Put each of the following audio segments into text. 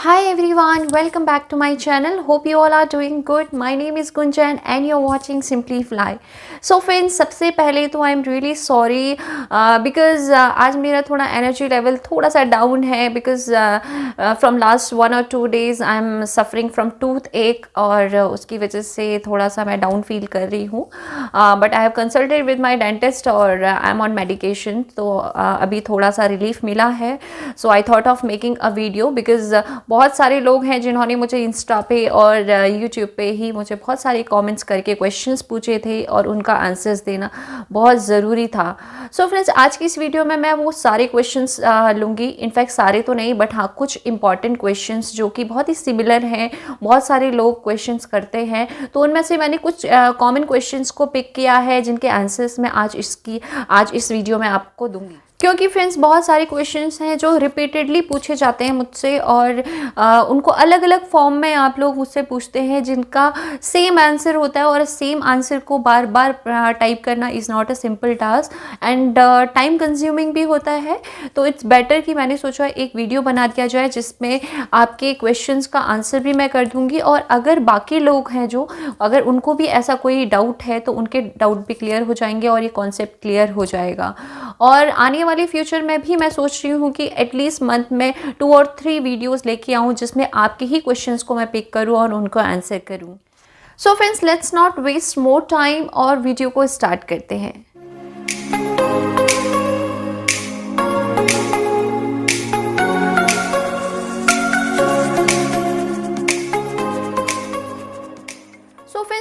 Hi everyone, welcome back to my channel. Hope you all are doing good. My name is Gunjan and you're watching Simply Fly. So friends, सबसे पहले तो I am really sorry because आज मेरा थोड़ा energy level थोड़ा सा down है because from last 1 or 2 days I am suffering from tooth एक और उसकी वजह से थोड़ा सा मैं डाउन फील कर रही हूँ. But I have consulted with my dentist और आई एम ऑन मेडिकेशन. तो अभी थोड़ा सा रिलीफ मिला है. So I thought of making a video because बहुत सारे लोग हैं जिन्होंने मुझे इंस्टा पे और यूट्यूब पे ही मुझे बहुत सारे कमेंट्स करके क्वेश्चंस पूछे थे और उनका आंसर्स देना बहुत ज़रूरी था. सो फ्रेंड्स, आज की इस वीडियो में मैं वो सारे क्वेश्चंस लूँगी. इनफैक्ट सारे तो नहीं, बट हाँ कुछ इंपॉर्टेंट क्वेश्चंस जो कि बहुत ही सिमिलर हैं, बहुत सारे लोग क्वेश्चंस करते हैं. तो उनमें से मैंने कुछ कॉमन क्वेश्चंस को पिक किया है जिनके आंसर्स मैं आज इस वीडियो में आपको दूँगी. क्योंकि फ्रेंड्स बहुत सारे क्वेश्चंस हैं जो रिपीटेडली पूछे जाते हैं मुझसे और उनको अलग अलग फॉर्म में आप लोग मुझसे पूछते हैं जिनका सेम आंसर होता है और सेम आंसर को बार बार टाइप करना is not a simple task and time consuming भी होता है. तो इट्स बेटर कि मैंने सोचा एक वीडियो बना दिया जाए जिसमें आपके क्वेश्चंस का आंसर भी मैं कर दूंगी और अगर बाकी लोग हैं जो अगर उनको भी ऐसा कोई डाउट है तो उनके डाउट भी क्लियर हो जाएंगे और ये कॉन्सेप्ट क्लियर हो जाएगा. और आने वाले फ्यूचर में भी मैं सोच रही हूँ कि एटलीस्ट मंथ में 2 और 3 वीडियोस लेके आऊँ जिसमें आपके ही क्वेश्चंस को मैं पिक करूँ और उनको आंसर करूँ. So friends, let's not waste more time और वीडियो को स्टार्ट करते हैं.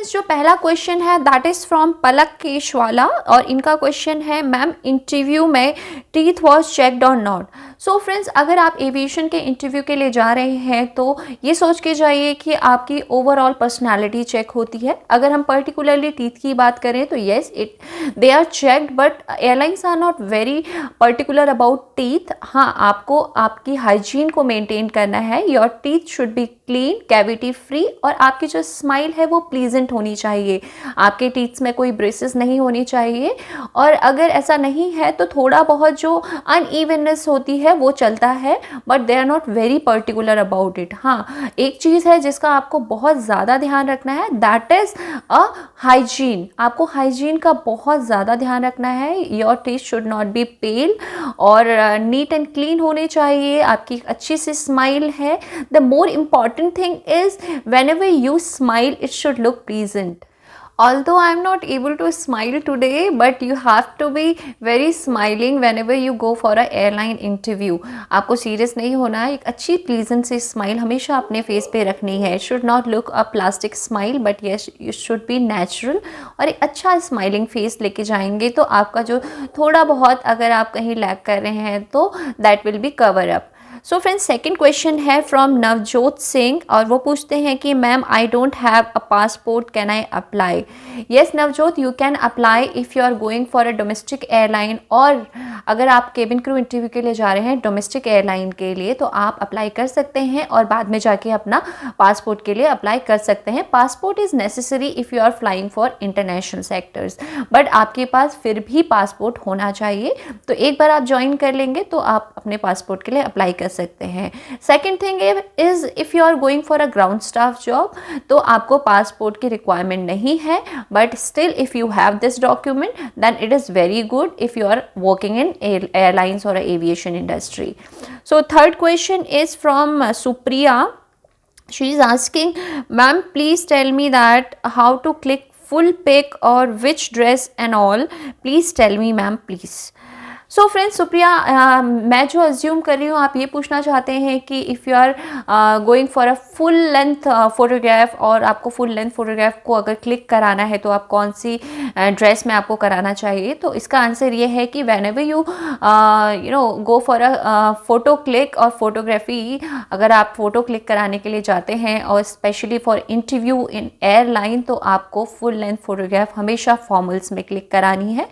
जो पहला क्वेश्चन है that is from Palak Keshwala और इनका क्वेश्चन है, मैम इंटरव्यू में टीथ वॉज चेक्ड और नॉट. सो फ्रेंड्स, अगर आप एविएशन के इंटरव्यू के लिए जा रहे हैं तो ये सोच के जाइए कि आपकी ओवरऑल पर्सनालिटी चेक होती है. अगर हम पर्टिकुलरली टीथ की बात करें तो yes they are checked, but airlines are not very particular about teeth. हाँ, आपको आपकी हाइजीन को मेंटेन करना है. Your teeth should be clean, cavity free और आपकी जो स्माइल है वो प्लीजेंट होनी चाहिए. आपके टीथ्स में कोई ब्रेसेस नहीं होनी चाहिए और अगर ऐसा नहीं है तो थोड़ा बहुत जो अनइवननेस होती है वो चलता है, but they are not very particular about it. हाँ, एक चीज़ है जिसका आपको बहुत ज़्यादा ध्यान रखना है, दैट इज़ अ हाइजीन. आपको हाइजीन का बहुत ज़्यादा ध्यान रखना है. Your teeth should not be pale और नीट एंड क्लीन होने चाहिए. आपकी अच्छी सी स्माइल है. The more important thing is whenever you smile it should look pleasant. Although I am not able to smile today, but you have to be very smiling whenever you go for a airline interview. आपको serious नहीं होना है. एक अच्छी pleasant सी smile हमेशा अपने face पे रखनी है. Should not look a plastic smile, but yes you should be natural और एक अच्छा स्माइलिंग फेस लेके जाएंगे तो आपका जो थोड़ा बहुत अगर आप कहीं लैग कर रहे हैं तो that will be cover up. So friends, second question है फ्रॉम नवजोत सिंह और वो पूछते हैं कि ma'am I don't have a passport, can I apply? Yes Navjot, you can apply if you are going for a domestic airline. और अगर आप cabin crew interview के लिए जा रहे हैं डोमेस्टिक एयरलाइन के लिए तो आप अप्लाई कर सकते हैं और बाद में जाके अपना पासपोर्ट के लिए अप्लाई कर सकते हैं. Passport is necessary if you are flying for international sectors, but आपके पास फिर भी पासपोर्ट होना चाहिए. तो एक बार आप ज्वाइन कर लेंगे तो आप अपने पासपोर्ट के लिए अप्लाई कर सकते हैं. Second thing is if you are going for a ground staff job तो आपको पासपोर्ट की रिक्वायरमेंट नहीं है, but still if you have this document then it is very good if you are working in airlines or aviation industry. So third question is from Supriya. She is asking, ma'am please tell me that how to click full pic or which dress and all. Please tell me ma'am please. So friends, Supriya, मैं जो assume कर रही हूँ आप ये पूछना चाहते हैं कि if you are going for a full length photograph और आपको फुल लेंथ फोटोग्राफ को अगर क्लिक कराना है तो आप कौन सी ड्रेस में आपको कराना चाहिए. तो इसका आंसर ये है कि whenever you go for a photo click और फोटोग्राफी, अगर आप फ़ोटो क्लिक कराने के लिए जाते हैं और specially for interview in airline तो आपको फुल लेंथ फोटोग्राफ हमेशा फॉर्मल्स में क्लिक करानी है.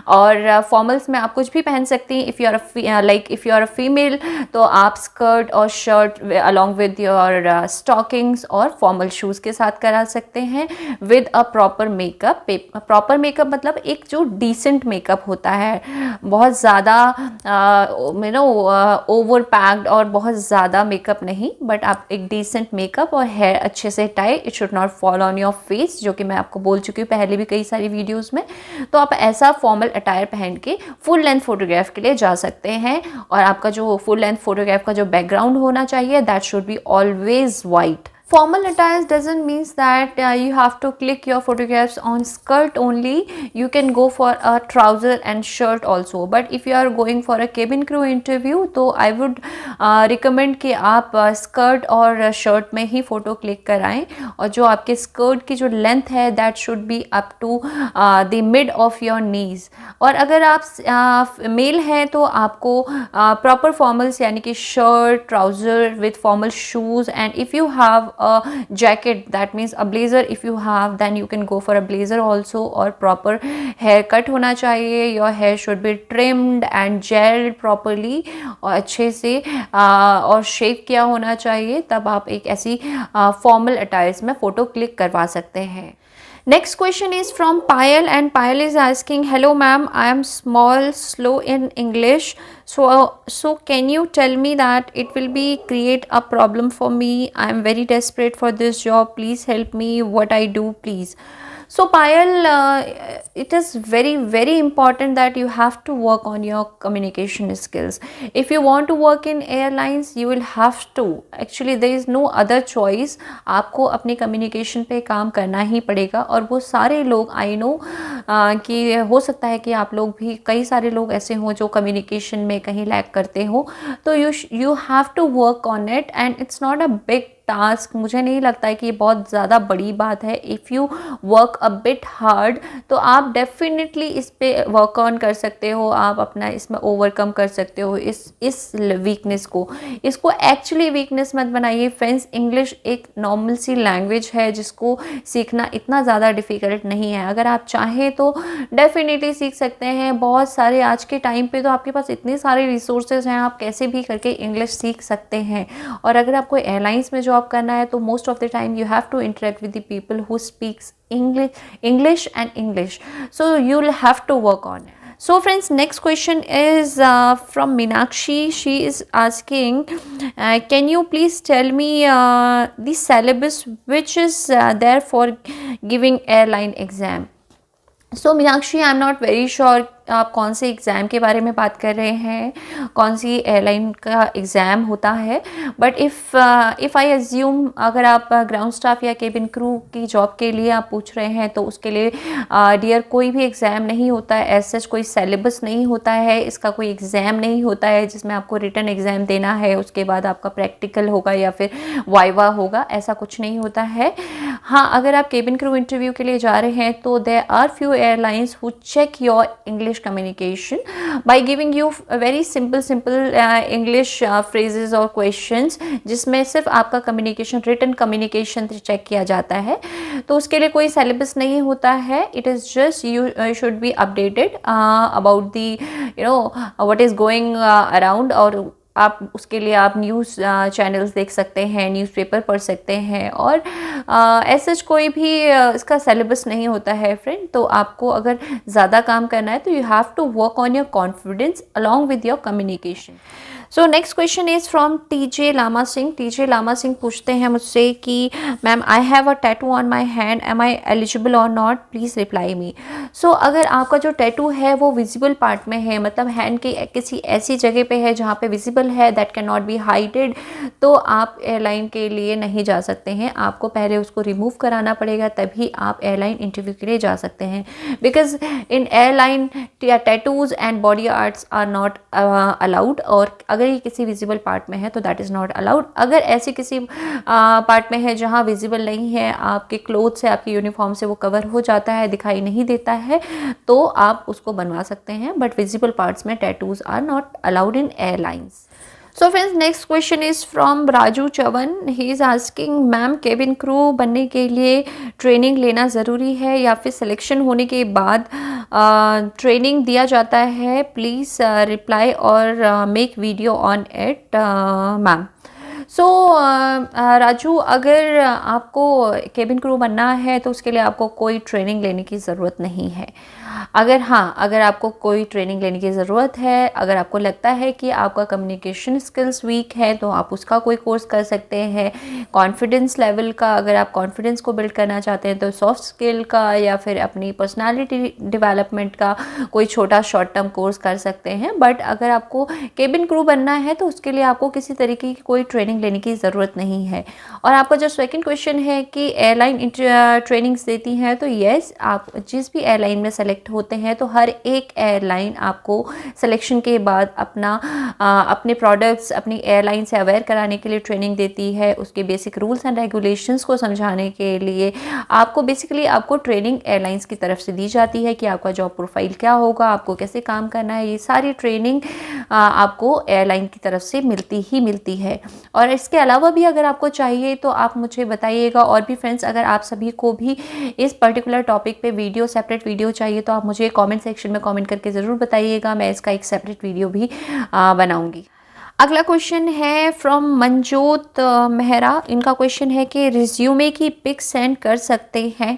और फॉर्मल्स में आप कुछ भी पहन सकती हैं। If you are a female तो आप स्कर्ट और shirt along with your stockings और फॉर्मल शूज़ के साथ करा सकते हैं with a proper makeup. Proper makeup मतलब एक जो डिसेंट मेकअप होता है, बहुत ज़्यादा ओवर पैक्ड और बहुत ज़्यादा मेकअप नहीं, बट आप एक डिसेंट मेकअप और हेयर अच्छे से tie, it should not fall on your face, जो कि मैं आपको बोल चुकी हूँ पहले भी कई सारी वीडियोस में। तो आप ऐसा फॉर्मल अटायर पहन के फुल लेंथ फोटोग्राफ के लिए जा सकते हैं। और आपका जो फुल लेंथ फोटोग्राफ का जो बैकग्राउंड होना चाहिए, that should be always white. Formal attire doesn't means that you have to click your photographs on skirt only. You can go for a trouser and shirt also. But if you are going for a cabin crew interview, तो I would recommend कि आप skirt और shirt में ही photo click कराएं। और जो आपके skirt की जो लेंथ है that should be up to the mid of your knees. और अगर आप मेल हैं तो आपको प्रॉपर फॉर्मल्स यानी कि shirt, trouser with formal shoes, and if you have a jacket, that means a blazer if you have, then you can go for a blazer also. और proper haircut होना चाहिए, your hair should be trimmed and gelled properly और अच्छे से और शेव किया होना चाहिए, तब आप एक ऐसी फॉर्मल अटायर्स में फ़ोटो क्लिक करवा सकते हैं। Next question is from Payal, and Payal is asking, hello ma'am, I am slow in English, so can you tell me that it will be create a problem for me? I am very desperate for this job, please help me, what I do please. So Payal, it is very important that you have to work on your communication skills. If you want to work in airlines, you will have to, actually there is no other choice, आपको अपनी communication पे काम करना ही पड़ेगा। और वो सारे लोग, I know कि हो सकता है कि आप लोग भी, कई सारे लोग ऐसे हों जो communication में कहीं लैग करते हो, तो you have to work on it and it's not a big task. मुझे नहीं लगता है कि ये बहुत ज़्यादा बड़ी बात है। If you work a bit hard तो आप डेफिनेटली इस पे वर्क ऑन कर सकते हो, आप अपना इसमें ओवरकम कर सकते हो इस वीकनेस को। इसको एक्चुअली वीकनेस मत बनाइए फ्रेंड्स। इंग्लिश एक नॉर्मल सी लैंग्वेज है जिसको सीखना इतना ज़्यादा डिफ़िकल्ट नहीं है। अगर आप चाहें तो डेफिनेटली सीख सकते हैं। बहुत सारे आज के टाइम पे तो आपके पास इतने सारे रिसोर्सेज हैं, आप कैसे भी करके इंग्लिश सीख सकते हैं। और अगर आपको एयरलाइंस में जॉब करना है तो most of the time you have to interact with the people who speaks English and English, so you'll have to work on it. So friends, next question is from Meenakshi. She is asking, can you please tell me the syllabus which is there for giving airline exam? So Meenakshi, I'm not very sure आप कौन से exam के बारे में बात कर रहे हैं, कौन सी एयरलाइन का एग्ज़ाम होता है। बट इफ़ आई एज्यूम, अगर आप ग्राउंड स्टाफ या केबिन क्रू की जॉब के लिए आप पूछ रहे हैं तो उसके लिए डियर कोई भी एग्ज़ाम नहीं होता है। एज सच कोई सिलेबस नहीं होता है, इसका कोई एग्ज़ाम नहीं होता है जिसमें आपको रिटन एग्ज़ाम देना है, उसके बाद आपका प्रैक्टिकल होगा या फिर वाइवा होगा, ऐसा कुछ नहीं होता है। हाँ, अगर आप केबिन क्रू इंटरव्यू के लिए जा रहे हैं तो there are few airlines who check your English communication by giving you very simple English phrases or questions, जिसमें सिर्फ आपका कम्युनिकेशन, रिटन कम्युनिकेशन चेक किया जाता है। तो उसके लिए कोई सिलेबस नहीं होता है। It is just you should be updated about the what is going around. और आप उसके लिए आप न्यूज़ चैनल्स देख सकते हैं, न्यूज़पेपर पढ़ सकते हैं। और ऐसा कोई भी इसका सिलेबस नहीं होता है फ्रेंड। तो आपको अगर ज़्यादा काम करना है तो you have to work on your confidence along with your communication. So next question is from TJ Lama Singh. TJ Lama Singh पूछते हैं मुझसे कि ma'am I have a tattoo on my hand, am I eligible और not, please reply me. So अगर आपका जो tattoo है वो विजिबल पार्ट में है, मतलब हैंड के किसी ऐसी जगह पे है जहाँ पे विजिबल है, दैट कैन नॉट बी हाइडेड, तो आप एयरलाइन के लिए नहीं जा सकते हैं। आपको पहले उसको रिमूव कराना पड़ेगा, तभी आप एयरलाइन इंटरव्यू के लिए जा सकते हैं। Because in airline tattoos and body arts are not allowed. और अगर ये किसी विजिबल पार्ट में है तो दैट इज़ नॉट अलाउड। अगर ऐसी किसी पार्ट में है जहाँ विजिबल नहीं है, आपके क्लोथ से, आपकी यूनिफॉर्म से वो कवर हो जाता है, दिखाई नहीं देता है, तो आप उसको बनवा सकते हैं। बट विजिबल पार्ट्स में tattoos are not allowed in airlines. So friends next question is from Raju Chavan. He is asking ma'am cabin crew बनने के लिए ट्रेनिंग लेना ज़रूरी है या फिर सिलेक्शन होने के बाद ट्रेनिंग दिया जाता है? प्लीज़ रिप्लाई और make video on it ma'am. So Raju, अगर आपको केबिन क्रू बनना है तो उसके लिए आपको कोई ट्रेनिंग लेने की ज़रूरत नहीं है. अगर आपको कोई ट्रेनिंग लेने की ज़रूरत है, अगर आपको लगता है कि आपका कम्युनिकेशन स्किल्स वीक है तो आप उसका कोई कोर्स कर सकते हैं. कॉन्फिडेंस लेवल का, अगर आप कॉन्फिडेंस को बिल्ड करना चाहते हैं तो सॉफ्ट स्किल का या फिर अपनी पर्सनालिटी डेवलपमेंट का कोई छोटा शॉर्ट टर्म कोर्स कर सकते हैं. बट अगर आपको केबिन क्रू बनना है तो उसके लिए आपको किसी तरीके की कोई ट्रेनिंग लेने की ज़रूरत नहीं है. और आपका जो सेकंड क्वेश्चन है कि एयरलाइन ट्रेनिंग्स देती हैं, तो येस, आप जिस भी एयरलाइन में सेलेक्ट होते हैं तो हर एक एयरलाइन आपको सिलेक्शन के बाद अपने प्रोडक्ट्स अपनी एयरलाइन से अवेयर कराने के लिए ट्रेनिंग देती है. उसके बेसिक रूल्स एंड रेगुलेशंस को समझाने के लिए आपको ट्रेनिंग एयरलाइंस की तरफ से दी जाती है कि आपका जॉब प्रोफाइल क्या होगा, आपको कैसे काम करना है. ये सारी ट्रेनिंग आपको एयरलाइन की तरफ से मिलती है. और इसके अलावा भी अगर आपको चाहिए तो आप मुझे बताइएगा. और भी फ्रेंड्स, अगर आप सभी को भी इस पर्टिकुलर टॉपिक पे सेपरेट वीडियो चाहिए तो आप मुझे कमेंट सेक्शन में कमेंट करके ज़रूर बताइएगा. मैं इसका एक सेपरेट वीडियो भी बनाऊंगी. अगला क्वेश्चन है फ्रॉम मंजोत मेहरा. इनका क्वेश्चन है कि रिज्यूमे की पिक सेंड कर सकते हैं?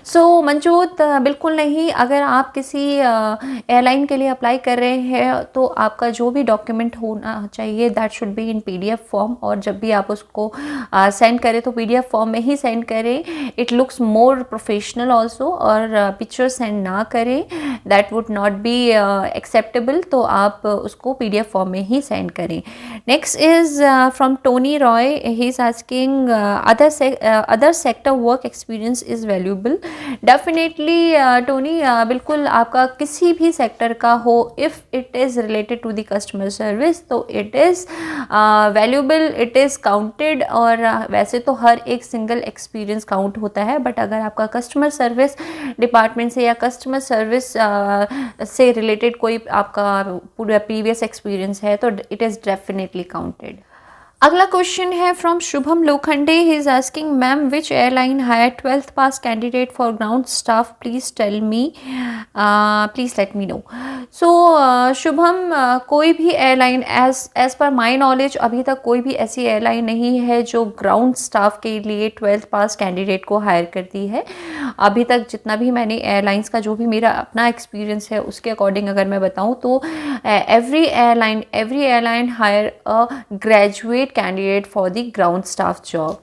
सो मंजोत, बिल्कुल नहीं. अगर आप किसी एयरलाइन के लिए अप्लाई कर रहे हैं तो आपका जो भी डॉक्यूमेंट होना चाहिए that should be in PDF form. और जब भी आप उसको सेंड करें तो PDF फॉर्म में ही सेंड करें. It looks more professional also. और पिक्चर सेंड ना करें, that would not be acceptable. तो आप उसको PDF फॉर्म में ही सेंड करें. Next is from Tony Roy. He is asking other sector work experience is valuable. Definitely Tony, बिल्कुल आपका किसी भी सेक्टर का हो, if it is related to the customer service तो it is valuable, it is counted. और वैसे तो हर एक सिंगल एक्सपीरियंस काउंट होता है, बट अगर आपका कस्टमर सर्विस डिपार्टमेंट से या कस्टमर सर्विस से रिलेटेड कोई आपका पूरा प्रीवियस एक्सपीरियंस है तो इट इज़ डेफिनेटली काउंटेड. अगला क्वेश्चन है from Shubham Lokhande. He is asking ma'am which airline hire 12th pass candidate for ground staff, please tell me, please let me know. So Shubham, कोई भी airline as per my knowledge अभी तक कोई भी ऐसी airline नहीं है जो ग्राउंड स्टाफ के लिए 12th पास कैंडिडेट को हायर करती है. अभी तक जितना भी मैंने एयरलाइंस का जो भी मेरा अपना एक्सपीरियंस है उसके अकॉर्डिंग अगर मैं बताऊँ तो every airline higher a graduate candidate for the ground staff job.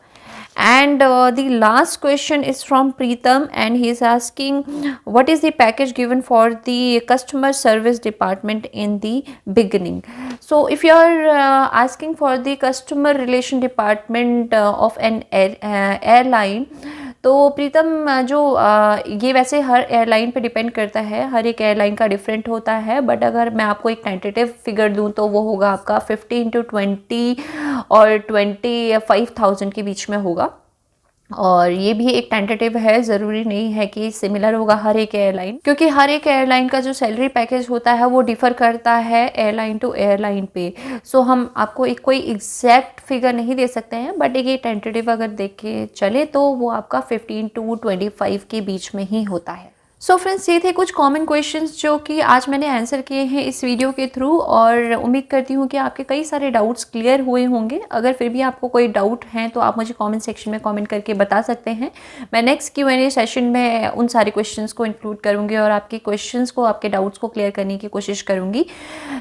And the last question is from Preetham, and he is asking what is the package given for the customer service department in the beginning. So if you are asking for the customer relation department of an airline, तो प्रीतम जो ये वैसे हर airline पे depend करता है, हर एक airline का different होता है. बट अगर मैं आपको एक टेंटेटिव फिगर दूं तो वो होगा आपका 15 to 20 और 25,000 के बीच में होगा. और ये भी एक टेंटेटिव है, ज़रूरी नहीं है कि सिमिलर होगा हर एक एयरलाइन, क्योंकि हर एक एयरलाइन का जो सैलरी पैकेज होता है वो डिफ़र करता है एयरलाइन टू एयरलाइन पे. सो हम आपको एक कोई एग्जैक्ट फिगर नहीं दे सकते हैं, बट एक ये टेंटेटिव अगर देख के चले तो वो आपका 15 to 25 के बीच में ही होता है. सो फ्रेंड्स, ये थे कुछ कॉमन क्वेश्चंस जो कि आज मैंने आंसर किए हैं इस वीडियो के थ्रू. और उम्मीद करती हूँ कि आपके कई सारे डाउट्स क्लियर हुए होंगे. अगर फिर भी आपको कोई डाउट हैं तो आप मुझे कमेंट सेक्शन में कमेंट करके बता सकते हैं. मैं नेक्स्ट Q&A सेशन में उन सारे क्वेश्चंस को इंक्लूड करूँगी और आपके क्वेश्चंस को, आपके डाउट्स को क्लियर करने की कोशिश करूँगी.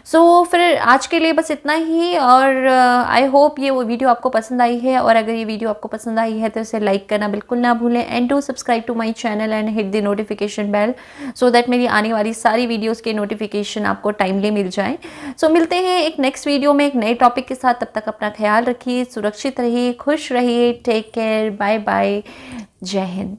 सो फिर आज के लिए बस इतना ही. और आई होप ये वो वीडियो आपको पसंद आई है. और अगर ये वीडियो आपको पसंद आई है तो इसे लाइक करना बिल्कुल ना भूलें. And do subscribe to my channel and hit the notification bell so that मेरी आने वाली सारी वीडियोस के नोटिफिकेशन आपको टाइमली मिल जाएं. सो मिलते हैं एक नेक्स्ट वीडियो में एक नए टॉपिक के साथ. तब तक अपना ख्याल रखिए, सुरक्षित रहिए, खुश रहिए. टेक केयर, बाय बाय, जय हिंद.